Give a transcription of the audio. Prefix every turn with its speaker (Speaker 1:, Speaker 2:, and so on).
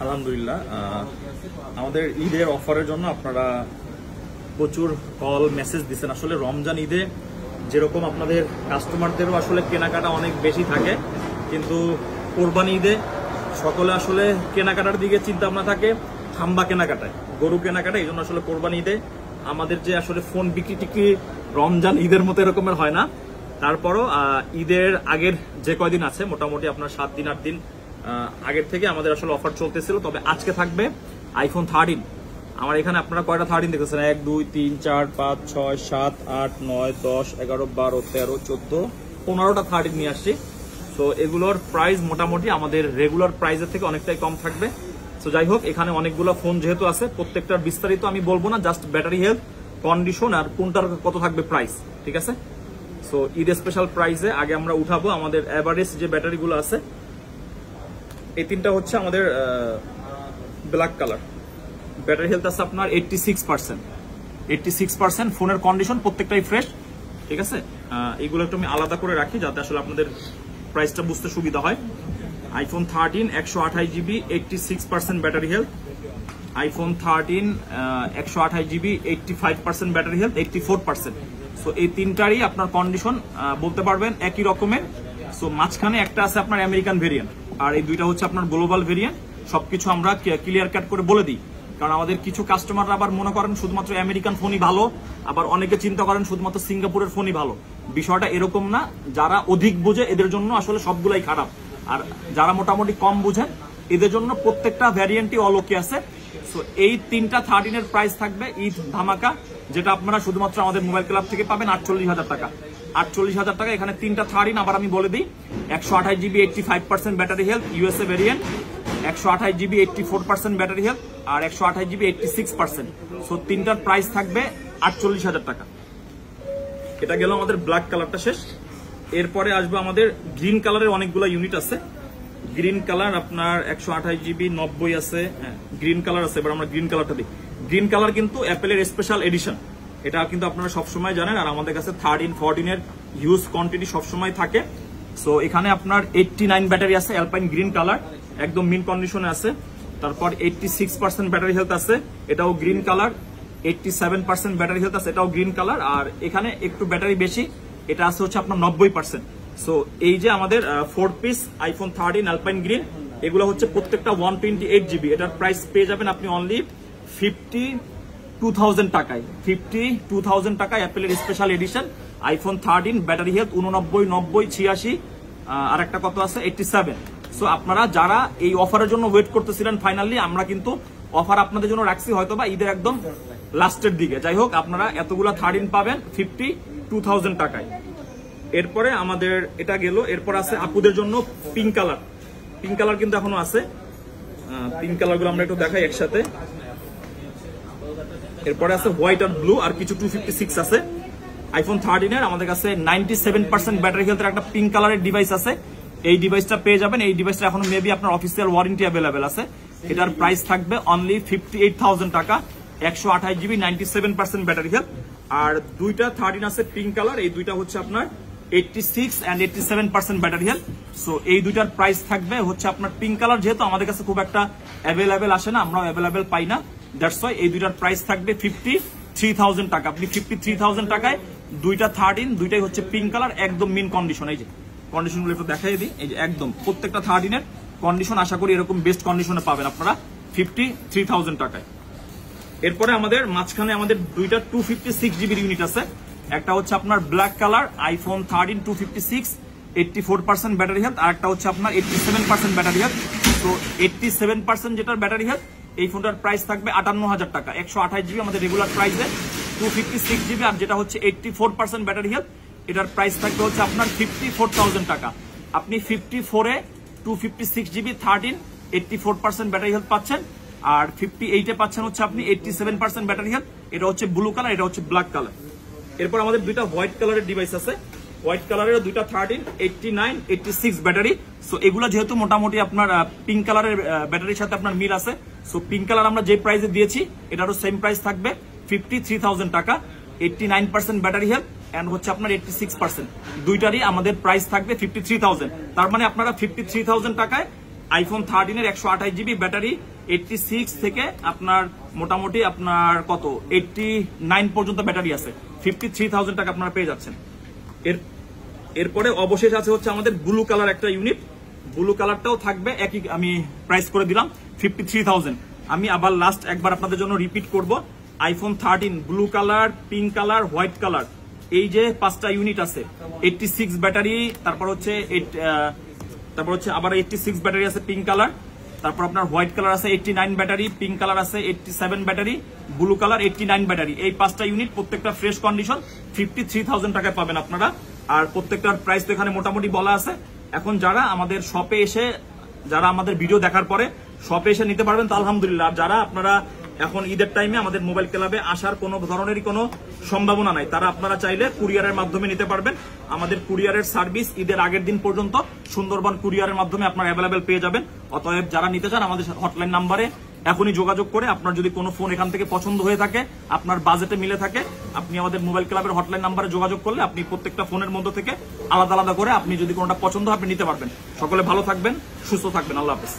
Speaker 1: আলহামদুলিল্লাহ, আমাদের ঈদের অফারের জন্য আপনারা প্রচুর কল মেসেজ দিচ্ছেন। আসলে রমজান ঈদে যেরকম আপনাদের কাস্টমারদেরও আসলে কেনাকাটা অনেক বেশি থাকে, কিন্তু কোরবানি ঈদে সকলে আসলে কেনাকাটার দিকে চিন্তা ভাবনা থাকে খাম্বা কেনাকাটায়, গরু কেনাকাটা। এই জন্য আসলে কোরবানি ঈদে আমাদের যে আসলে ফোন বিক্রি টিক্রি রমজান ঈদের মতো এরকমের হয় না। তারপরও ঈদের আগের যে কয়দিন আছে, মোটামুটি আপনার 7 দিন 8 দিন আগের থেকে আমাদের আসলে অফার চলতেছিল। তবে আজকে থাকবে আইফোন 13। আমার এখানে আপনারা কয়টা 13 দেখতেছেন? 1 2 3 4 5 6 7 8 9 10 11 12 13 14 15টা 13 নিয়ে আসছি। তো এগুলোর প্রাইস মোটামুটি আমাদের রেগুলার প্রাইসের থেকে অনেকটাই কম থাকবে। তো যাই হোক, এখানে অনেকগুলো ফোন যেহেতু আছে, প্রত্যেকটার বিস্তারিত আমি বলবো না, জাস্ট ব্যাটারি হেলথ, কন্ডিশন আর কোনটার কত থাকবে প্রাইস, ঠিক আছে? সো ঈদ স্পেশাল প্রাইসে আগে আমরা উঠাবো আমাদের এভারেজ যে ব্যাটারিগুলো আছে। এই তিনটা হচ্ছে আমাদের ব্ল্যাক কালার, ব্যাটারি হেলথ আছে আপনার 86%। ফোনের কন্ডিশন প্রত্যেকটাই ফ্রেশ, ঠিক আছে? এইগুলো একটু আমি আলাদা করে রাখি যাতে আসলে আপনাদের প্রাইসটা বুঝতে সুবিধা হয়। IPhone 13 128 GB 86% battery health, iPhone 13 128 GB 85% battery health, 84%। So এই তিনটারই আপনার কন্ডিশন বলতে পারবেন একই রকমের। সো মাঝখানে একটা আছে আপনার আমেরিকান ভেরিয়েন্ট, আর এই দুইটা হচ্ছে আপনার গ্লোবাল ভেরিয়েন্ট। সবকিছু আমরা ক্লিয়ার কাট করে বলে দিই, কারণ আমাদের কিছু কাস্টমাররা আবার মনে করেন শুধুমাত্র আমেরিকান ফোনই ভালো, আবার অনেকে চিন্তা করেন শুধুমাত্র সিঙ্গাপুরের ফোনই ভালো। বিষয়টা এরকম না, যারা অধিক বোঝে এদের জন্য আসলে সবগুলাই খারাপ, আর যারা মোটামুটি কম বুঝেন এদের জন্য প্রত্যেকটা ভ্যারিয়েন্টই অলোকে আছে। সো এই তিনটা 13 এর প্রাইস থাকবে ঈদ ধামাকা, যেটা আপনারা শুধুমাত্র আমাদের মোবাইল ক্লাব থেকে পাবেন 48,000 টাকা। 48,000 টাকা। এখানে তিনটা 13 আবার আমি বলে দিই, 128 GB 85% battery health USA variant, 128 GB 84% battery health, আর 128 জিবি 86%। সো তিনটার প্রাইস থাকবে 48,000 টাকা। এটা গেল আমাদের ব্ল্যাক কালারটা শেষ। এরপরে আসবে আমাদের গ্রিন কালারের অনেকগুলো ইউনিট আছে। গ্রিন কালার আপনার 128 জিবি 90 আছে, গ্রিন কালার আছে। এবার আমরা গ্রিন কালারটা দিই। গ্রিন কালার কিন্তু অ্যাপেলের স্পেশাল এডিশন, এটা কিন্তু আপনারা সবসময় জানেন, আর আমাদের কাছে 13 14 এর হিউজ কোয়ান্টিটি সবসময় থাকে। সো এখানে আপনার 89 ব্যাটারি আছে, অ্যালপাইন গ্রিন কালার, একদম মিন কন্ডিশনে আছে। তারপর 86% ব্যাটারি হেলথ আছে, এটাও গ্রিন কালার। 87% ব্যাটারি হেলথ আছে, এটাও গ্রিন কালার। আর এখানে একটু ব্যাটারি বেশি, এটা আছে হচ্ছে আপনার 90%। সো এই যে আমাদের 4 পিস আইফোন 13 অ্যালপাইন গ্রিন, এগুলো হচ্ছে প্রত্যেকটা 128 জিবি। এটার প্রাইস পেয়ে যাবেন আপনি অনলি 52,000 টাকায়। 52,000 টাকায় অ্যাপেলের special edition iPhone 13 battery health 89 90 86, আর একটা কত আছে 87। সো আপনারা যারা এই অফারের জন্য ওয়েট করতেছিলেন, ফাইনালি আমরা কিন্তু অফার আপনাদের জন্য রাখছি, হয়তো বা ঈদের একদম লাস্টের দিকে। যাই হোক, আপনারা এতগুলা 13 পাবেন 52,000 টাকায়। এরপরে আমাদের এটা গেল। এরপর আছে আপুদের জন্য পিঙ্ক কালার। পিঙ্ক কালার কিন্তু এখনো আছে। পিঙ্ক কালার গুলো আমরা একটু দেখাই একসাথে। এরপরে আছে হোয়াইট আর ব্লু, আর কিছু 256 আছে। আইফোন 13 এর আমাদের কাছে 97% ব্যাটারি হেলথের একটা পিঙ্ক কালারের ডিভাইস আছে। এই ডিভাইসটা পেয়ে যাবেন। এই ডিভাইসটা এখনো মেবি আপনার অফিসিয়াল ওয়ারেন্টি অ্যাভেলেবেল আছে। এটার প্রাইস থাকবে অনলি 58,000 টাকা। 128 জিবি 97% ব্যাটারি হেলথ। আর দুইটা 13 আছে পিঙ্ক কালার, এই দুইটা হচ্ছে আপনার 86 and 87% ব্যাটারি হেলথ। সো এই দুইটার প্রাইস থাকবে হচ্ছে আপনার পিঙ্ক কালার, যেহেতু আমাদের কাছে খুব একটা অ্যাভেলেবেল আসে না, আমরা অ্যাভেলেবেল পাই না, দ্যাটস ওয়াই এই দুইটার প্রাইস থাকবে 53,000 টাকা। আপনি 53,000 টাকায় দুইটা 13, দুইটাই হচ্ছে পিঙ্ক কালার, একদম মিন কন্ডিশন। এই যে কন্ডিশনগুলো একটু দেখাই দিই। এই যে একদম প্রত্যেকটা 13 এর কন্ডিশন আশা করি এরকম বেস্ট কন্ডিশনে পাবেন আপনারা 53,000 টাকায়। এরপরে আমাদের মাঝখানে আমাদের দুইটা 256 জিবির ইউনিট আছে। একটা হচ্ছে আপনার black colour iPhone 13 256 84% battery health, আর একটা হচ্ছে আপনার 87% ব্যাটারি হেলথ। তো 87% যেটার ব্যাটারি হেলথ, এই ফোনটার প্রাইস থাকবে 58,000 টাকা। 128 জিবি আমাদের রেগুলার প্রাইসে, 256 জিবি, আর যেটা হচ্ছে 84% ব্যাটারি হেলথ, এটার প্রাইস থাকবে হচ্ছে আপনার 54,000 টাকা। আপনি 54 এ 256 জিবি 13 84% ব্যাটারি হেলথ পাচ্ছেন, আর 58 এ পাচ্ছেন হচ্ছে আপনি 87% ব্যাটারি হেলথ। এটা হচ্ছে ব্লু কালার, এটা হচ্ছে ব্ল্যাক কালার। এরপর আমাদের দুইটা হোয়াইট কালারের ডিভাইস আছে। হোয়াইট কালারের দুইটা 13 89 86 ব্যাটারি। সো এগুলো যেহেতু মোটামুটি আপনার পিঙ্ক কালারের ব্যাটারির সাথে আপনার মিল আছে, সো পিঙ্ক কালার আমরা যে প্রাইসে দিয়েছি এটারও সেম প্রাইস থাকবে 53,000 টাকা। 89% ব্যাটারি হেলথ এন্ড হচ্ছে আপনার 86%, দুইটারই আমাদের প্রাইস থাকবে 53,000। তার মানে আপনারা 53,000 টাকায় আইফোন 13 এর 128 জিবি ব্যাটারি 86 থেকে আপনার মোটামুটি আপনার কত 89 পর্যন্ত ব্যাটারি আছে। 53,000 টাকা আপনারা পেয়ে যাচ্ছেন। এরপরে অবশেষ আছে হচ্ছে আমাদের ব্লু কালার একটা ইউনিট। ব্লু কালারটাও থাকবে একই, আমি প্রাইস করে দিলাম 53,000। আমি আবার লাস্ট একবার আপনাদের জন্য রিপিট করব, iPhone 13 blue colour, pink colour, white colour, এই যে 5টা ইউনিট আছে। 86 ব্যাটারি, তারপর হচ্ছে আবার 86 ব্যাটারি আছে পিঙ্ক কালার, তারপর আপনার হোয়াইট কালার আছে 89 ব্যাটারি, পিঙ্ক কালার আছে 87 ব্যাটারি, ব্লু কালার 89 ব্যাটারি। এই 5টা ইউনিট প্রত্যেকটা ফ্রেশ কন্ডিশন 53,000 টাকায় পাবেন আপনারা। আর প্রত্যেকটার প্রাইস তো এখানে মোটামুটি বলা আছে। এখন যারা আমাদের শপে এসে, যারা আমাদের ভিডিও দেখার পরে শপে এসে নিতে পারবেন তো আলহামদুলিল্লাহ। আর যারা আপনারা এখন ঈদের টাইমে আমাদের মোবাইল ক্লাবে আসার কোনো ধরনেরই কোনো সম্ভাবনা নাই, তারা আপনারা চাইলে কুরিয়ারের মাধ্যমে নিতে পারবেন। আমাদের কুরিয়ারের সার্ভিস ঈদের আগের দিন পর্যন্ত সুন্দরবন কুরিয়ারের মাধ্যমে আপনারা অ্যাভেলেবেল পেয়ে যাবেন। অতএব যারা নিতে চান আমাদের হটলাইন নাম্বারে এখনই যোগাযোগ করে, আপনার যদি কোনো ফোন এখান থেকে পছন্দ হয়ে থাকে, আপনার বাজেটে মিলে থাকে, আপনি আমাদের মোবাইল ক্লাবের হটলাইন নাম্বারে যোগাযোগ করলে আপনি প্রত্যেকটা ফোনের মধ্যে থেকে আলাদা আলাদা করে আপনি যদি কোনোটা পছন্দ হয় আপনি নিতে পারবেন। সকলে ভালো থাকবেন, সুস্থ থাকবেন, আল্লাহ হাফেজ।